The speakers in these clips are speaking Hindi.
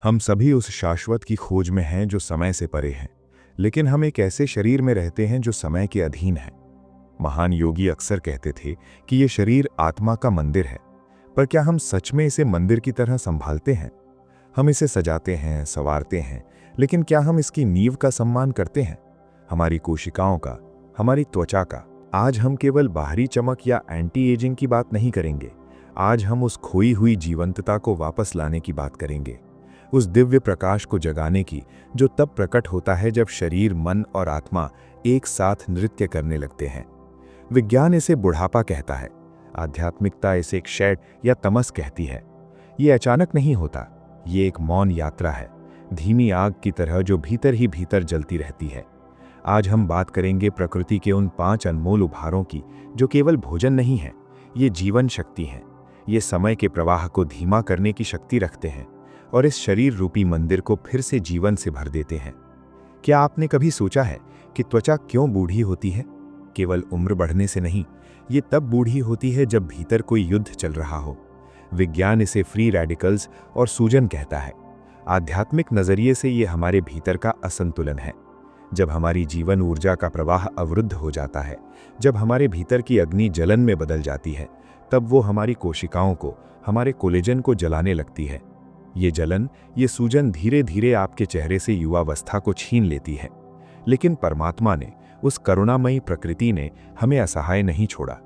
हम सभी उस शाश्वत की खोज में हैं जो समय से परे हैं, लेकिन हम एक ऐसे शरीर में रहते हैं जो समय के अधीन है। महान योगी अक्सर कहते थे कि ये शरीर आत्मा का मंदिर है, पर क्या हम सच में इसे मंदिर की तरह संभालते हैं? हम इसे सजाते हैं, संवारते हैं, लेकिन क्या हम इसकी नींव का सम्मान करते हैं? हमारी कोशिकाओं का, हमारी त्वचा का। आज हम केवल बाहरी चमक या एंटी एजिंग की बात नहीं करेंगे। आज हम उस खोई हुई जीवंतता को वापस लाने की बात करेंगे, उस दिव्य प्रकाश को जगाने की जो तब प्रकट होता है जब शरीर, मन और आत्मा एक साथ नृत्य करने लगते हैं। विज्ञान इसे बुढ़ापा कहता है, आध्यात्मिकता इसे क्षय या तमस कहती है। ये अचानक नहीं होता, ये एक मौन यात्रा है, धीमी आग की तरह जो भीतर ही भीतर जलती रहती है। आज हम बात करेंगे प्रकृति के उन 5 अनमोल उपहारों की जो केवल भोजन नहीं है, ये जीवन शक्ति है। ये समय के प्रवाह को धीमा करने की शक्ति रखते हैं और इस शरीर रूपी मंदिर को फिर से जीवन से भर देते हैं। क्या आपने कभी सोचा है कि त्वचा क्यों बूढ़ी होती है? केवल उम्र बढ़ने से नहीं, ये तब बूढ़ी होती है जब भीतर कोई युद्ध चल रहा हो। विज्ञान इसे फ्री रेडिकल्स और सूजन कहता है। आध्यात्मिक नजरिए से ये हमारे भीतर का असंतुलन है। जब हमारी जीवन ऊर्जा का प्रवाह अवरुद्ध हो जाता है, जब हमारे भीतर की अग्नि जलन में बदल जाती है, तब वो हमारी कोशिकाओं को, हमारे कोलेजन को जलाने लगती है। ये जलन, ये सूजन धीरे धीरे आपके चेहरे से युवावस्था को छीन लेती है। लेकिन परमात्मा ने, उस करुणामयी प्रकृति ने हमें असहाय नहीं छोड़ा।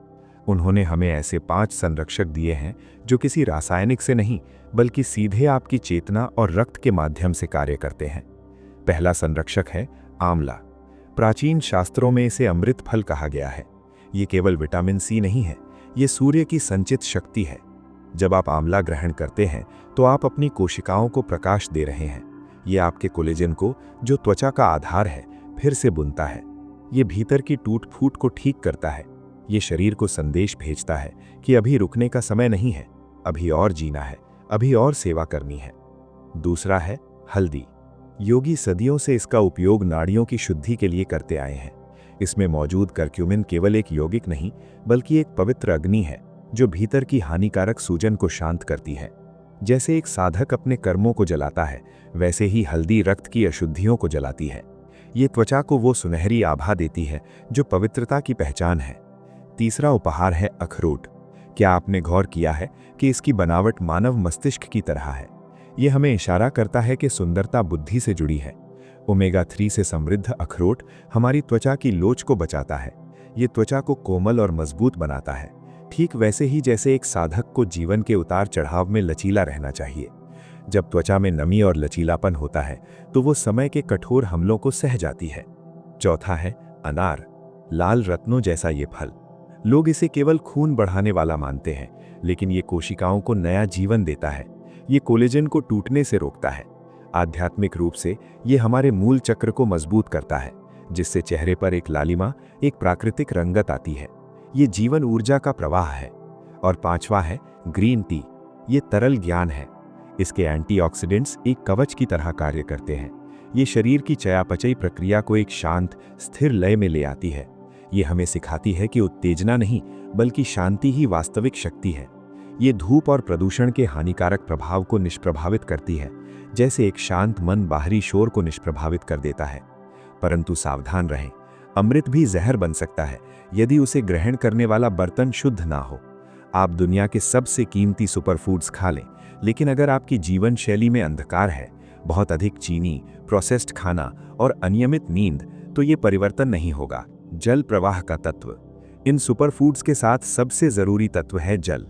उन्होंने हमें ऐसे 5 संरक्षक दिए हैं जो किसी रासायनिक से नहीं, बल्कि सीधे आपकी चेतना और रक्त के माध्यम से कार्य करते हैं। पहला संरक्षक है आंवला। प्राचीन शास्त्रों में इसे अमृत फल कहा गया है। ये केवल विटामिन सी नहीं है, ये सूर्य की संचित शक्ति है। जब आप आंवला ग्रहण करते हैं तो आप अपनी कोशिकाओं को प्रकाश दे रहे हैं। ये आपके कोलेजन को, जो त्वचा का आधार है, फिर से बुनता है। ये भीतर की टूट फूट को ठीक करता है। ये शरीर को संदेश भेजता है कि अभी रुकने का समय नहीं है, अभी और जीना है, अभी और सेवा करनी है। दूसरा है हल्दी। योगी सदियों से इसका उपयोग नाड़ियों की शुद्धि के लिए करते आए हैं। इसमें मौजूद करक्यूमिन केवल एक यौगिक नहीं, बल्कि एक पवित्र अग्नि है जो भीतर की हानिकारक सूजन को शांत करती है। जैसे एक साधक अपने कर्मों को जलाता है, वैसे ही हल्दी रक्त की अशुद्धियों को जलाती है। ये त्वचा को वो सुनहरी आभा देती है जो पवित्रता की पहचान है। तीसरा उपहार है अखरोट। क्या आपने गौर किया है कि इसकी बनावट मानव मस्तिष्क की तरह है? ये हमें इशारा करता है कि सुंदरता बुद्धि से जुड़ी है। ओमेगा 3 से समृद्ध अखरोट हमारी त्वचा की लोच को बचाता है। ये त्वचा को कोमल और मजबूत बनाता है, ठीक वैसे ही जैसे एक साधक को जीवन के उतार चढ़ाव में लचीला रहना चाहिए। जब त्वचा में नमी और लचीलापन होता है तो वो समय के कठोर हमलों को सह जाती है। चौथा है अनार। लाल रत्नों जैसा ये फल। लोग इसे केवल खून बढ़ाने वाला मानते हैं, लेकिन ये कोशिकाओं को नया जीवन देता है। ये कोलेजन को टूटने से रोकता है। आध्यात्मिक रूप से ये हमारे मूल चक्र को मजबूत करता है, जिससे चेहरे पर एक लालिमा, एक प्राकृतिक रंगत आती है। ये जीवन ऊर्जा का प्रवाह है। और पांचवा है ग्रीन टी। ये तरल ज्ञान है। इसके एंटीऑक्सीडेंट्स एक कवच की तरह कार्य करते हैं। ये शरीर की चयापचय प्रक्रिया को एक शांत, स्थिर लय में ले आती है। ये हमें सिखाती है कि उत्तेजना नहीं, बल्कि शांति ही वास्तविक शक्ति है। ये धूप और प्रदूषण के हानिकारक प्रभाव को निष्प्रभावित करती है, जैसे एक शांत मन बाहरी शोर को निष्प्रभावित कर देता है। परंतु सावधान रहें, अमृत भी जहर बन सकता है यदि उसे ग्रहण करने वाला बर्तन शुद्ध ना हो। आप दुनिया के सबसे कीमती सुपरफूड्स खा लें, लेकिन अगर आपकी जीवन शैली में अंधकार है, बहुत अधिक चीनी, प्रोसेस्ड खाना और अनियमित नींद, तो ये परिवर्तन नहीं होगा। जल प्रवाह का तत्व। इन सुपरफूड्स के साथ सबसे जरूरी तत्व है जल।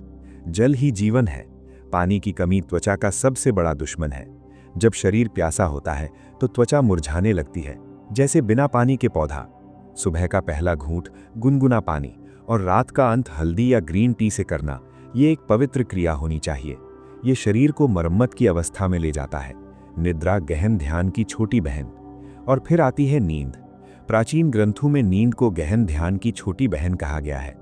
जल ही जीवन है। पानी की कमी त्वचा का सबसे बड़ा दुश्मन है। जब शरीर प्यासा होता है तो त्वचा मुरझाने लगती है, जैसे बिना पानी के पौधा। सुबह का पहला घूंट गुनगुना पानी और रात का अंत हल्दी या ग्रीन टी से करना, ये एक पवित्र क्रिया होनी चाहिए। ये शरीर को मरम्मत की अवस्था में ले जाता है। निद्रा गहन ध्यान की छोटी बहन। और फिर आती है नींद। प्राचीन ग्रंथों में नींद को गहन ध्यान की छोटी बहन कहा गया है।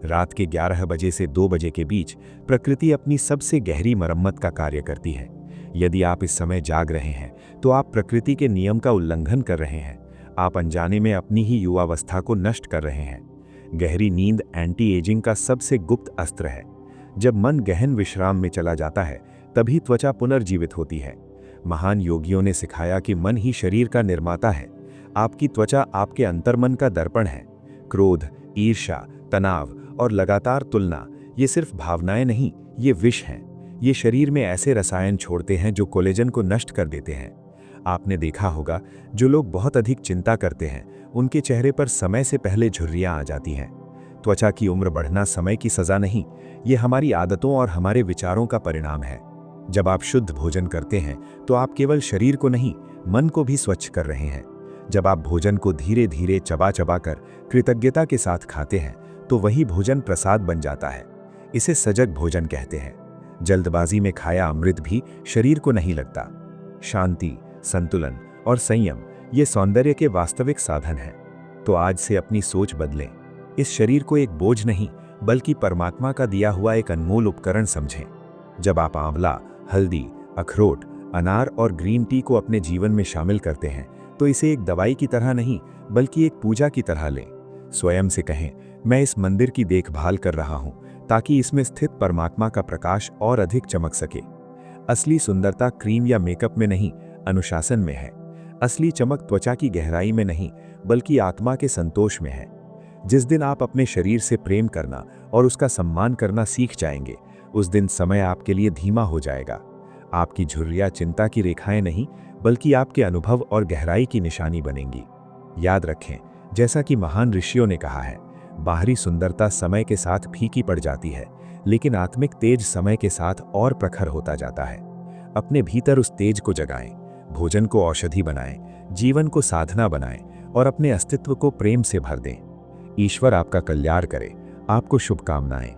रात के 11 बजे से 2 बजे के बीच प्रकृति अपनी सबसे गहरी मरम्मत का कार्य करती है। यदि आप इस समय जाग रहे हैं तो आप प्रकृति के नियम का उल्लंघन कर रहे हैं। आप अनजाने में अपनी ही युवावस्था को नष्ट कर रहे हैं। गहरी नींद एंटी एजिंग का सबसे गुप्त अस्त्र है। जब मन गहन विश्राम में चला जाता है, तभी त्वचा पुनर्जीवित होती है। महान योगियों ने सिखाया कि मन ही शरीर का निर्माता है। आपकी त्वचा आपके अंतर्मन का दर्पण है। क्रोध, ईर्ष्या, तनाव और लगातार तुलना ये सिर्फ भावनाएं नहीं, ये विष हैं। ये शरीर में ऐसे रसायन छोड़ते हैं जो कोलेजन को नष्ट कर देते हैं। आपने देखा होगा, जो लोग बहुत अधिक चिंता करते हैं उनके चेहरे पर समय से पहले झुर्रियां आ जाती हैं। त्वचा की उम्र बढ़ना समय की सजा नहीं, ये हमारी आदतों और हमारे विचारों का परिणाम है। जब आप शुद्ध भोजन करते हैं तो आप केवल शरीर को नहीं, मन को भी स्वच्छ कर रहे हैं। जब आप भोजन को धीरे धीरे चबा चबा कर कृतज्ञता के साथ खाते हैं तो वही भोजन प्रसाद बन जाता है। इसे सजग भोजन कहते हैं। जल्दबाजी में खाया अमृत भी शरीर को नहीं लगता। शांति, संतुलन और संयम ये सौंदर्य के वास्तविक साधन हैं। तो आज से अपनी सोच बदलें। इस शरीर को एक बोझ नहीं, बल्कि परमात्मा का दिया हुआ एक अनमोल उपकरण समझें। जब आप आंवला, हल्दी, अखरोट, अनार और ग्रीन टी को अपने जीवन में शामिल करते हैं तो इसे एक दवाई की तरह नहीं, बल्कि एक पूजा की तरह लें। स्वयं से कहें, मैं इस मंदिर की देखभाल कर रहा हूं ताकि इसमें स्थित परमात्मा का प्रकाश और अधिक चमक सके। असली सुंदरता क्रीम या मेकअप में नहीं, अनुशासन में है। असली चमक त्वचा की गहराई में नहीं, बल्कि आत्मा के संतोष में है। जिस दिन आप अपने शरीर से प्रेम करना और उसका सम्मान करना सीख जाएंगे, उस दिन समय आपके लिए धीमा हो जाएगा। आपकी झुर्रियां चिंता की रेखाएं नहीं, बल्कि आपके अनुभव और गहराई की निशानी बनेंगी। याद रखें, जैसा कि महान ऋषियों ने कहा है, बाहरी सुंदरता समय के साथ फीकी पड़ जाती है, लेकिन आत्मिक तेज समय के साथ और प्रखर होता जाता है। अपने भीतर उस तेज को जगाएं, भोजन को औषधि बनाएं, जीवन को साधना बनाएं और अपने अस्तित्व को प्रेम से भर दें। ईश्वर आपका कल्याण करे। आपको शुभकामनाएं।